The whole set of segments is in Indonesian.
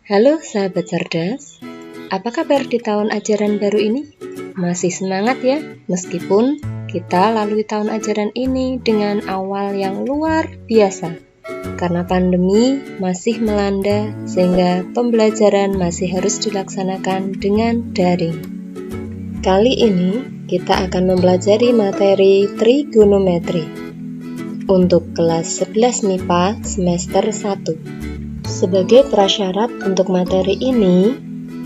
Halo sahabat cerdas, apa kabar di tahun ajaran baru ini? Masih semangat ya, meskipun kita lalui tahun ajaran ini dengan awal yang luar biasa. Karena pandemi masih melanda, sehingga pembelajaran masih harus dilaksanakan dengan daring. Kali ini kita akan mempelajari materi trigonometri untuk kelas 11 MIPA semester 1. Sebagai prasyarat untuk materi ini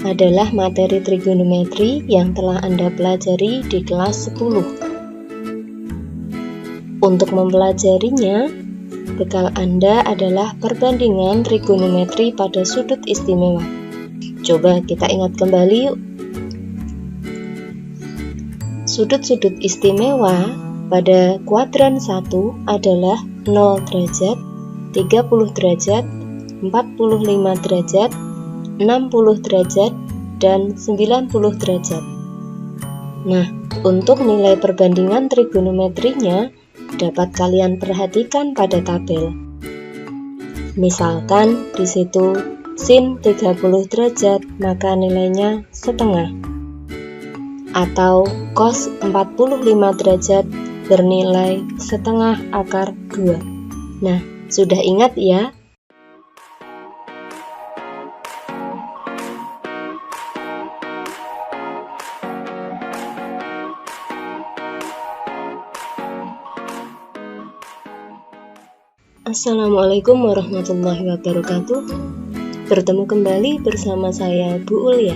adalah materi trigonometri yang telah Anda pelajari di kelas 10. Untuk mempelajarinya, bekal Anda adalah perbandingan trigonometri pada sudut istimewa. Coba kita ingat kembali yuk. Sudut-sudut istimewa pada kuadran 1 adalah 0 derajat, 30 derajat, 45 derajat, 60 derajat, dan 90 derajat. Nah, untuk nilai perbandingan trigonometrinya dapat kalian perhatikan pada tabel. Misalkan di situ sin 30 derajat, maka nilainya setengah. Atau cos 45 derajat bernilai setengah akar 2. Nah, sudah ingat ya? Assalamualaikum warahmatullahi wabarakatuh. Bertemu kembali bersama saya Bu Ulia.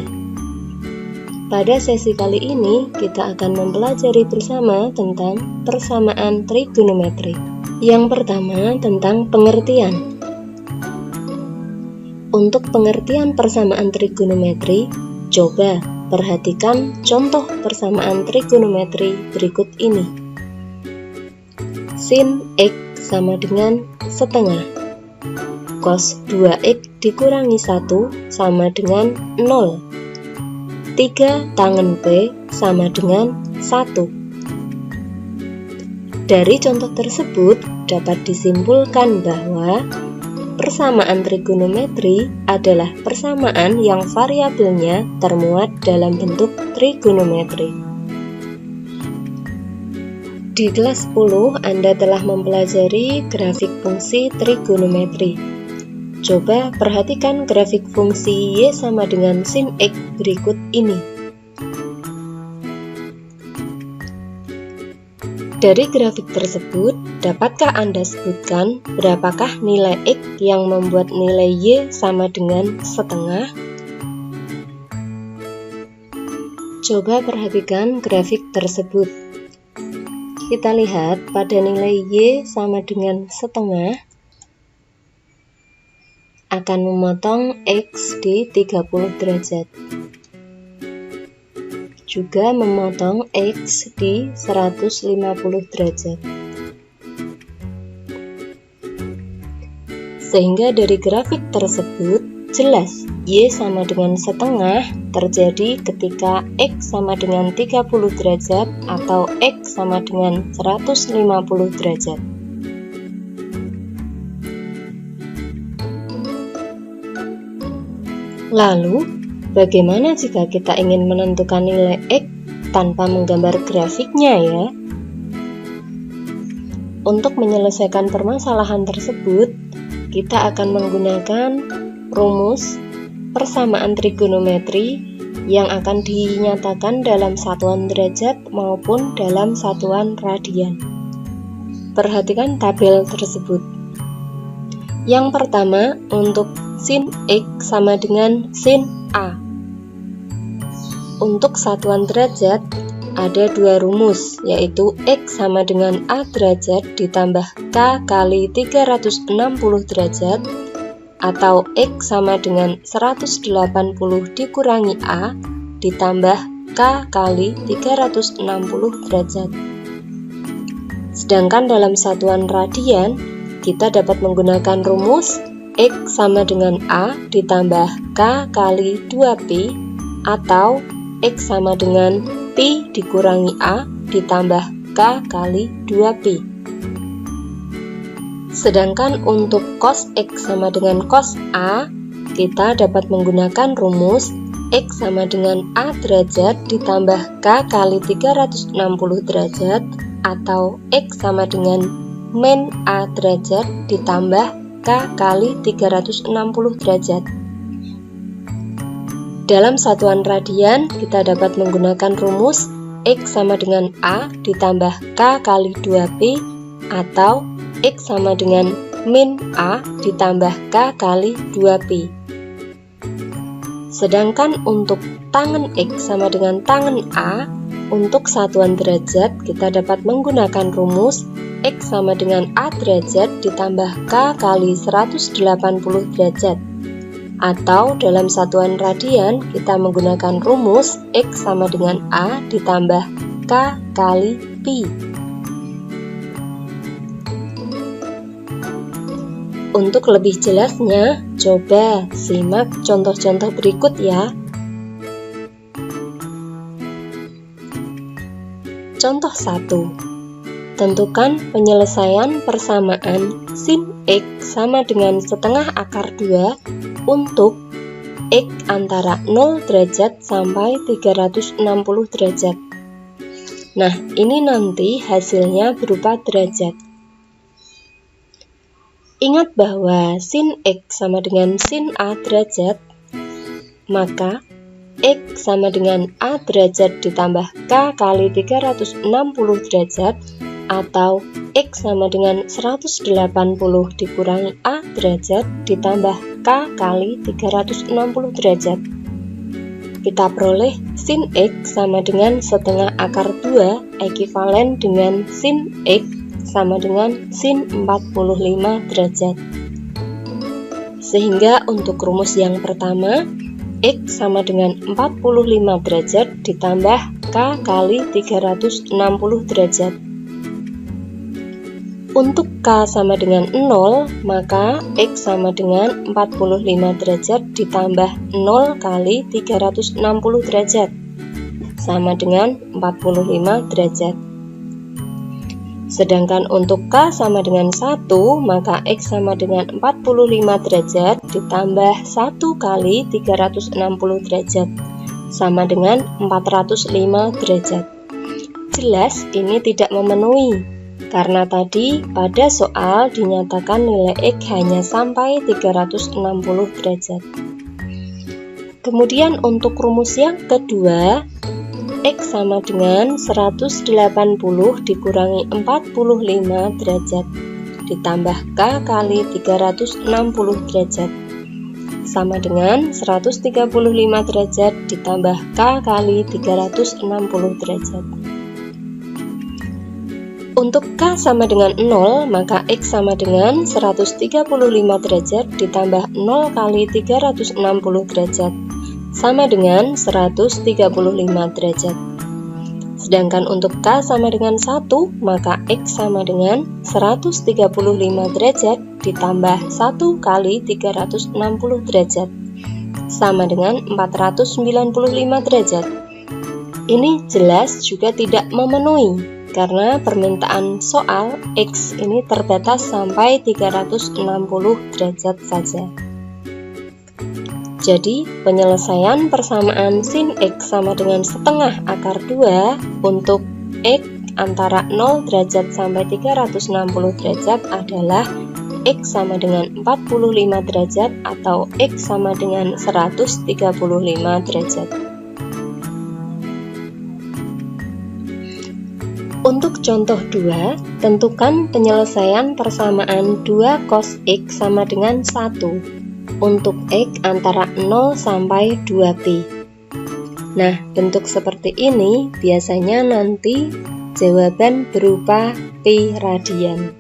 Pada sesi kali ini kita akan mempelajari bersama tentang persamaan trigonometri. Yang pertama tentang pengertian. Untuk pengertian persamaan trigonometri, coba perhatikan contoh persamaan trigonometri berikut ini. Sin X sama dengan setengah. Cos 2X dikurangi 1 sama dengan 0. 3 tangen P sama dengan 1. Dari contoh tersebut dapat disimpulkan bahwa persamaan trigonometri adalah persamaan yang variabelnya termuat dalam bentuk trigonometri. Di kelas 10, Anda telah mempelajari grafik fungsi trigonometri. Coba perhatikan grafik fungsi Y sama dengan sin X berikut ini. Dari grafik tersebut, dapatkah Anda sebutkan berapakah nilai X yang membuat nilai Y sama dengan setengah? Coba perhatikan grafik tersebut. Kita lihat pada nilai Y sama dengan setengah akan memotong X di 30 derajat, juga memotong X di 150 derajat. Sehingga dari grafik tersebut jelas Y sama dengan setengah terjadi ketika X sama dengan 30 derajat atau X sama dengan 150 derajat. Lalu, bagaimana jika kita ingin menentukan nilai X tanpa menggambar grafiknya ya? Untuk menyelesaikan permasalahan tersebut, kita akan menggunakan rumus persamaan trigonometri yang akan dinyatakan dalam satuan derajat maupun dalam satuan radian. Perhatikan tabel tersebut. Yang pertama, untuk sin X sama dengan sin A. Untuk satuan derajat, ada dua rumus, yaitu X sama dengan A derajat ditambah K kali 360 derajat, atau X sama dengan 180 dikurangi A ditambah K kali 360 derajat. Sedangkan dalam satuan radian, kita dapat menggunakan rumus X sama dengan A ditambah K kali 2Pi, atau X sama dengan Pi dikurangi A ditambah K kali 2Pi. Sedangkan untuk cos X sama dengan cos A, kita dapat menggunakan rumus X sama dengan A derajat ditambah K kali 360 derajat atau X sama dengan min A derajat ditambah K kali 360 derajat. Dalam satuan radian, kita dapat menggunakan rumus X sama dengan A ditambah K kali 2Pi atau X sama dengan min A ditambah K kali 2Pi. Sedangkan untuk tangen X sama dengan tangen A, untuk satuan derajat kita dapat menggunakan rumus X sama dengan A derajat ditambah K kali 180 derajat. Atau dalam satuan radian kita menggunakan rumus X sama dengan A ditambah K kali Pi. Untuk lebih jelasnya, coba simak contoh-contoh berikut ya. Contoh 1. Tentukan penyelesaian persamaan sin X sama dengan setengah akar 2 untuk X antara 0 derajat sampai 360 derajat. Nah, ini nanti hasilnya berupa derajat. Ingat bahwa sin X sama dengan sin A derajat, maka X sama dengan A derajat ditambah K kali 360 derajat atau X sama dengan 180 dikurangi A derajat ditambah K kali 360 derajat. Kita peroleh sin X sama dengan setengah akar 2 ekivalen dengan sin X sama dengan sin 45 derajat. Sehingga untuk rumus yang pertama, X sama dengan 45 derajat ditambah K kali 360 derajat. Untuk K sama dengan 0, maka X sama dengan 45 derajat ditambah 0 kali 360 derajat, sama dengan 45 derajat. Sedangkan untuk K sama dengan 1, maka X sama dengan 45 derajat ditambah 1 kali 360 derajat, sama dengan 405 derajat. Jelas ini tidak memenuhi, karena tadi pada soal dinyatakan nilai X hanya sampai 360 derajat. Kemudian untuk rumus yang kedua, X sama dengan 180 dikurangi 45 derajat ditambah K kali 360 derajat, sama dengan 135 derajat ditambah K kali 360 derajat. Untuk K sama dengan 0, maka X sama dengan 135 derajat ditambah 0 kali 360 derajat, sama dengan 135 derajat. Sedangkan untuk K sama dengan 1, maka X sama dengan 135 derajat ditambah 1 kali 360 derajat, sama dengan 495 derajat. Ini jelas juga tidak memenuhi, karena permintaan soal X ini terbatas sampai 360 derajat saja. Jadi, penyelesaian persamaan sin X sama dengan setengah akar 2 untuk X antara 0 derajat sampai 360 derajat adalah X sama dengan 45 derajat atau X sama dengan 135 derajat. Untuk contoh 2, tentukan penyelesaian persamaan 2 cos X sama dengan 1 untuk X antara 0 sampai 2Pi. Nah, bentuk seperti ini biasanya nanti jawaban berupa Pi radian.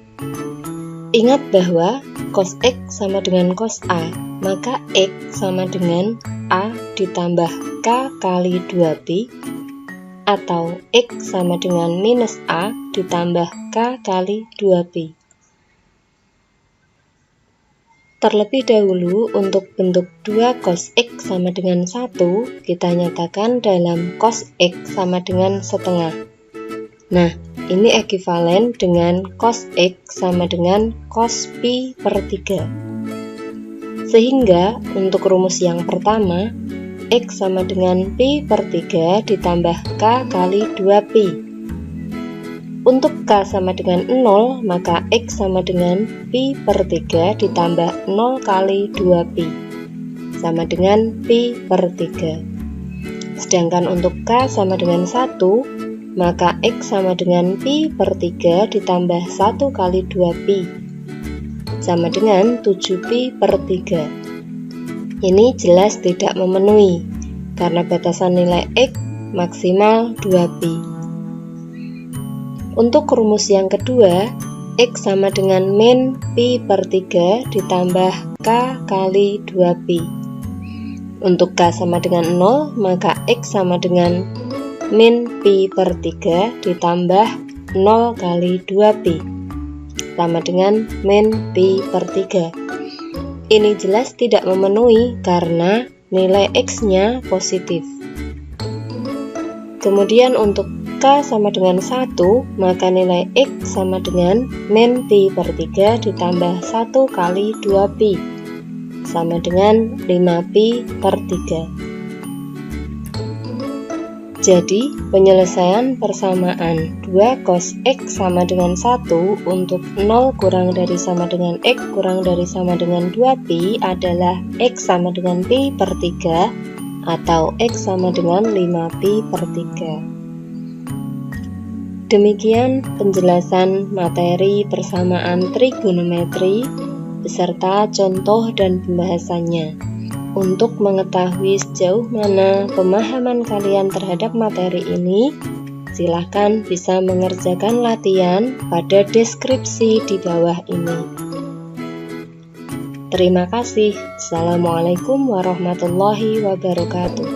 Ingat bahwa cos X sama dengan cos A, maka X sama dengan A ditambah K kali 2Pi, atau X sama dengan minus A ditambah K kali 2Pi. Terlebih dahulu untuk bentuk 2 cos X sama dengan 1, kita nyatakan dalam cos X sama dengan setengah. Nah, ini ekivalen dengan cos X sama dengan cos Pi per 3. Sehingga untuk rumus yang pertama, X sama dengan Pi per 3 ditambah K kali 2Pi. Untuk K sama dengan 0, maka X sama dengan Pi per 3 ditambah 0 kali 2Pi, sama dengan Pi per 3. Sedangkan untuk K sama dengan 1, maka X sama dengan Pi per 3 ditambah 1 kali 2Pi, sama dengan 7Pi per 3. Ini jelas tidak memenuhi, karena batasan nilai X maksimal 2Pi. Untuk rumus yang kedua, X sama dengan min Pi per 3 ditambah K kali 2Pi. Untuk K sama dengan 0, maka X sama dengan min Pi per 3 ditambah 0 kali 2Pi, sama dengan min Pi per 3. Ini jelas tidak memenuhi karena nilai X-nya positif. Kemudian untuk K sama dengan 1, maka nilai X sama dengan min Pi per 3 ditambah 1 kali 2Pi, sama dengan 5Pi per 3. Jadi, penyelesaian persamaan 2 cos X sama dengan 1 untuk 0 kurang dari sama dengan X kurang dari sama dengan 2Pi adalah X sama dengan Pi per 3 atau X sama dengan 5Pi per 3. Demikian penjelasan materi persamaan trigonometri beserta contoh dan pembahasannya. Untuk mengetahui sejauh mana pemahaman kalian terhadap materi ini, silahkan bisa mengerjakan latihan pada deskripsi di bawah ini. Terima kasih. Assalamualaikum warahmatullahi wabarakatuh.